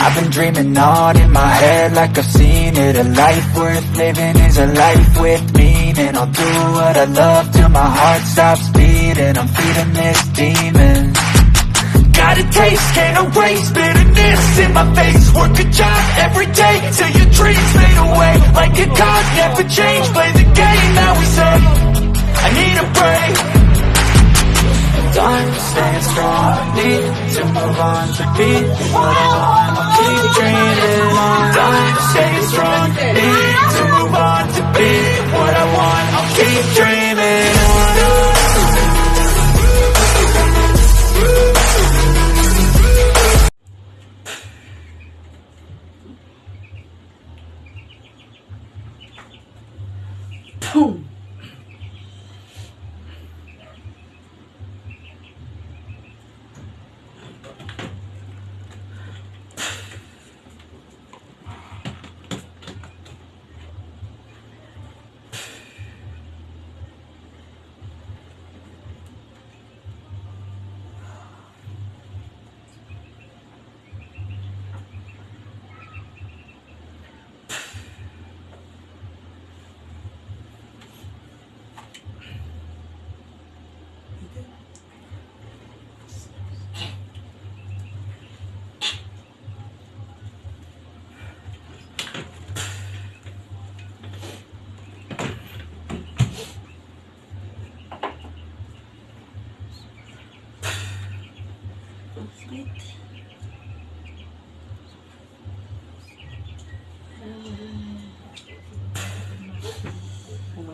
I've been dreaming on in my head like I've seen it. A life worth living is a life with meaning. I'll do what I love till my heart stops beating. I'm feeding this demon. Got a taste, can't erase bitterness in my face. Work a job every day till your dreams fade away. Like a card, never change. Play the game that we say. I need a break. Time staying strong. Need to move on to be what I want. I'll keep dreaming on. Time staying strong. Need to move on to be what I want. I'll keep dreaming on.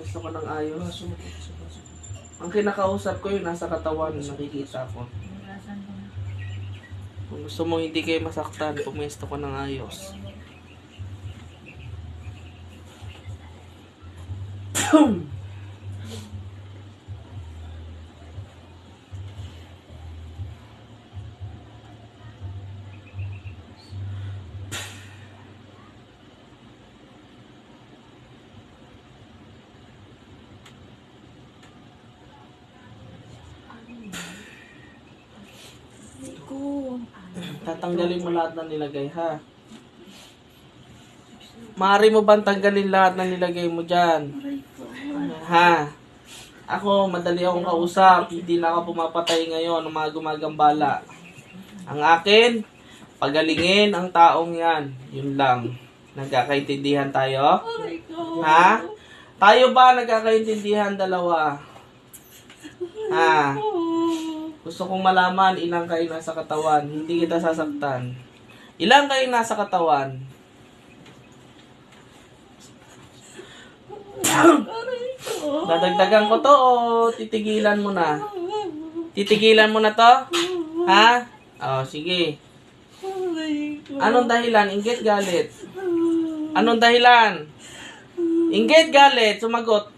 Gusto ko ng ayos. Ang kinakausap ko yung nasa katawan, nakikita ko. Kung gusto mo hindi kayo masaktan, pumesto ko ng ayos. Tatanggalin mo lahat ng nilagay, ha? Maaari mo bang tanggalin lahat ng nilagay mo dyan? Ha? Ako, madali akong kausap. Hindi na ako pumapatay ngayon ng mga gumagambala. Ang akin, pagalingin ang taong yan. Yun lang. Nagkakaintindihan tayo? Ha? Tayo ba nagkakaintindihan dalawa? Ha? Gusto kong malaman ilang kayo nasa katawan. Hindi kita sasaktan. Ilang kayo nasa katawan? Dadagdagan ko to o titigilan mo na? Titigilan mo na to? Ha? O, sige. Anong dahilan? Inggit, galit? Anong dahilan? Inggit, galit? Sumagot.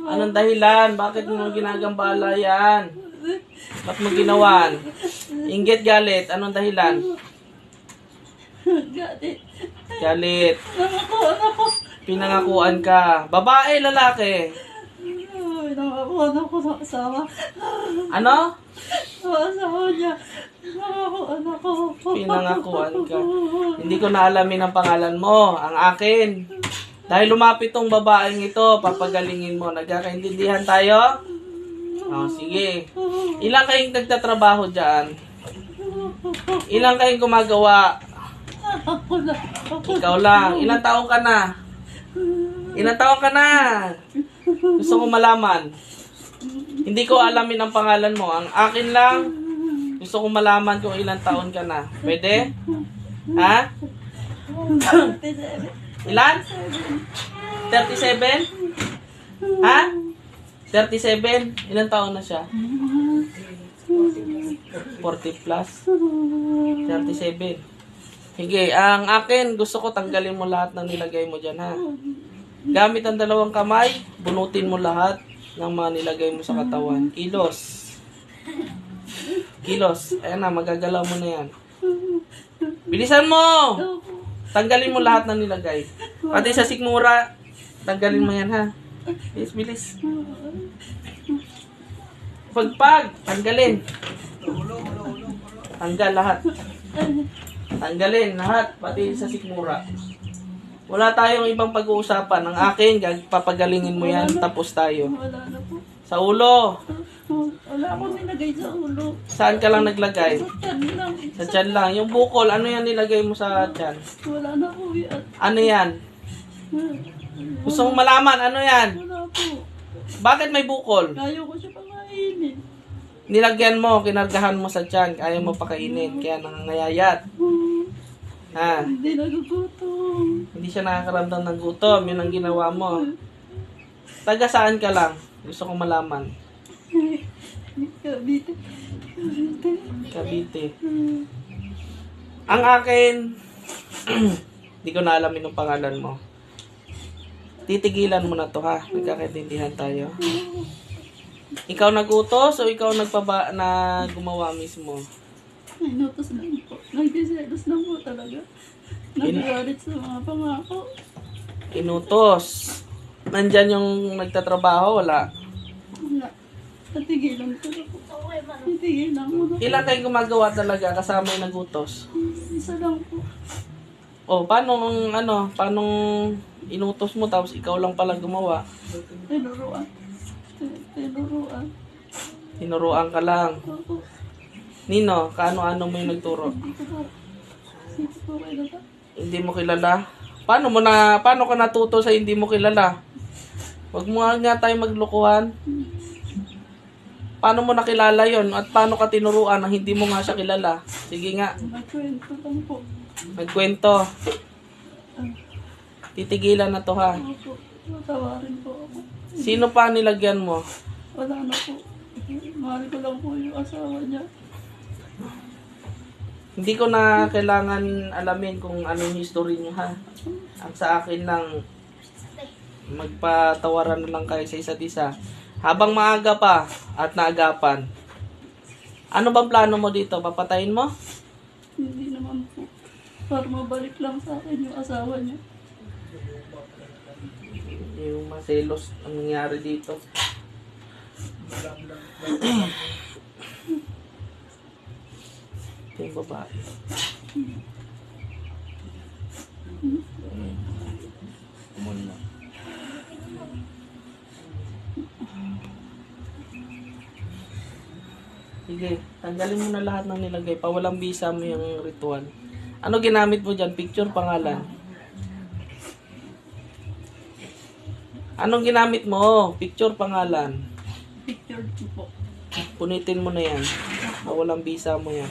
Anong dahilan? Bakit mo ginagambala yan? Ba't mo ginawan? Inggit, galit. Anong dahilan? Galit. Galit. Nangakuan ako. Pinangakuan ka. Babae, lalaki? Nangakuan ako sa asawa. Ano? Sa asawa niya. Nangakuan ako. Pinangakuan ka. Hindi ko na alamin ang pangalan mo. Ang akin. Dahil lumapit tong babaeng ito, papagalingin mo. Nagkakaintindihan tayo? Oh, sige. Ilang kayong nagtatrabaho dyan? Ilang kayong gumagawa? Ako lang. Ikaw lang. Ilang taong ka na? Ilang taong ka na? Gusto ko malaman. Hindi ko alamin ang pangalan mo. Ang akin lang, gusto ko malaman kung ilang taon ka na. Pwede? Ha? Ilan? 37? Ha? 37? Ilang taon na siya? 40 plus? 37. Sige, ang akin, gusto ko tanggalin mo lahat ng nilagay mo dyan, ha? Gamit ang dalawang kamay, bunutin mo lahat ng mga nilagay mo sa katawan. Kilos. Kilos. Ayan na, magagalaw mo na yan. Bilisan mo! Tanggalin mo lahat ng nilagay. Pati sa sikmura, tanggalin mo yan, ha? Bilis, bilis. Pagpag, tanggalin. Tanggal lahat. Tanggalin lahat, pati sa sikmura. Wala tayong ibang pag-uusapan. Ang akin, papagalingin mo yan, tapos tayo. Wala na po. Sa ulo. Wala akong nilagay sa ulo. Saan ka lang naglagay? Sa tiyan lang. Sa tiyan lang. Yung bukol, ano yan nilagay mo sa tiyan? Wala na po yan. Ano yan? Gusto mong malaman, ano yan? Wala po. Bakit may bukol? Ayaw ko siya pakainin. Nilagyan mo, kinargahan mo sa tiyan, ayaw mo pakainin, kaya nangangayayat. Ha? Hindi nagugutom. Hindi siya nakakaramdam ng gutom, yun ang ginawa mo. Taga saan ka lang? Gusto kong malaman. Kabite. Kabite. Cavite. Ang akin, hindi ko na alam yung pangalan mo. Titigilan mo na to ha, nagkakaintindihan tayo. Ikaw nagutos o ikaw na gumawa mismo? Ay, notos lang po. Nagsiselos lang po talaga. Nagagalit sa mga pangako. Inutos. Nandyan yung nagtatrabaho, wala. Wala. Natigilan ko na po. Natigilan mo na. Ilan kayo gumagawa talaga kasama yung nagutos? Isa lang po. O, paano inutos mo tapos ikaw lang pala gumawa? Tinuruan. Tinuruan. Tinuruan ka lang. Opo. Nino, kaano-ano mo yung nagturo? Hindi ko po. Hindi ko po kilala. Hindi mo kilala? Paano ka natuto sa hindi mo kilala? Huwag mo nga tayo maglukuhan. Paano mo nakilala yon at paano ka tinuruan na hindi mo nga siya kilala? Sige nga, Nagkwento lang po. nagkwento. Titigilan na to ha. Opo. Matawarin po ako. Sino pa nilagyan mo? Wala na po. Mahal ko lang po yung asawa niya. Hindi ko na kailangan alamin kung anong history niyo ha. Ang sa akin lang, magpatawaran na lang kayo sa isa't isa. Habang maaga pa at naagapan. Ano bang plano mo dito? Papatayin mo? Hindi naman po. Para mabalik lang sa akin yung asawa niya. Yung maselos ang nangyari dito. Ito yung babae. Sige, tanggalin mo na lahat ng nilagay. Pawalang bisa mo yung ritual. Ano ginamit mo dyan? Picture, pangalan? Anong ginamit mo? Picture, pangalan? Picture ko po. Punitin mo na yan. Pawalang bisa mo yan.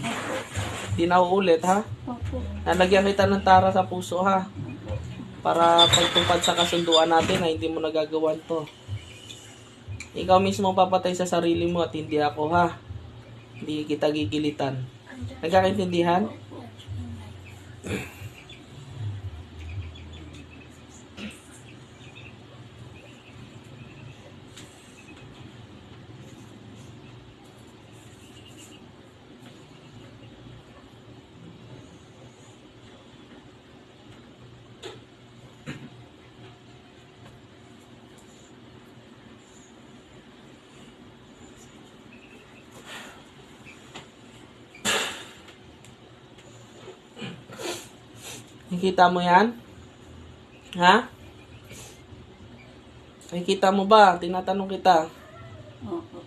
Di na uulit, ha? Opo. Nalagyan kita ng tara sa puso, ha? Para pagtupad sa kasunduan natin na hindi mo nagagawan to. Ikaw mismo papatay sa sarili mo at hindi ako, ha? Hindi kita gigilitan. Nagkakaintindihan? Nakikita mo yan? Ha? Nakikita mo ba? Tinatanong kita. Opo.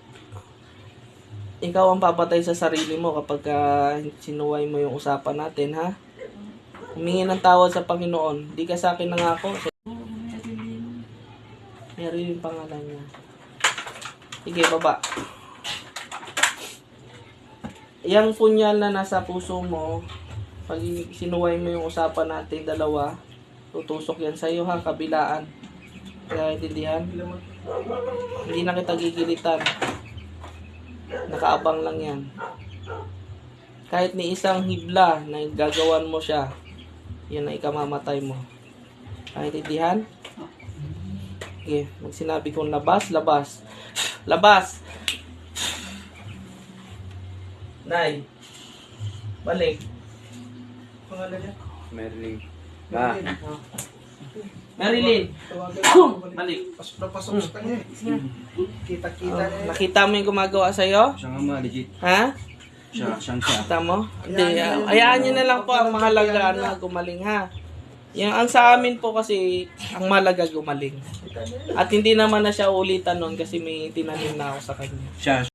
Ikaw ang papatay sa sarili mo kapag sinuway mo yung usapan natin, ha? Humingi ng tawad sa Panginoon. Di ka sa akin nangako. Marilyn. Mary yung pangalan niya. Sige, baba. Yang punyal na nasa puso mo, pag sinuway mo yung usapan natin dalawa, tutusok yan sa'yo ha, kabilaan. Kaya intindihan? Hindi na kita gigilitan. Nakaabang lang yan. Kahit ni isang hibla na gagawan mo siya, yan na ikamamatay mo. Kaya intindihan? Okay, magsinabi kong labas, labas. Labas! Nay, balik. Pangalan niya? Marilyn. Marilyn. Balik. Pasok na pasok sa kanya eh. Kita-kita na eh. Nakita mo yung gumagawa sa'yo? Siya nga ma, legit. Ha? Siya. Kita mo? Hindi, hayaan nyo na lang po ang mahalaga na gumaling ha. Yung, ang sa amin po kasi, ang mahalaga gumaling. At hindi naman na siya ulitan nun kasi may tinanim na ako sa kanya. Siya.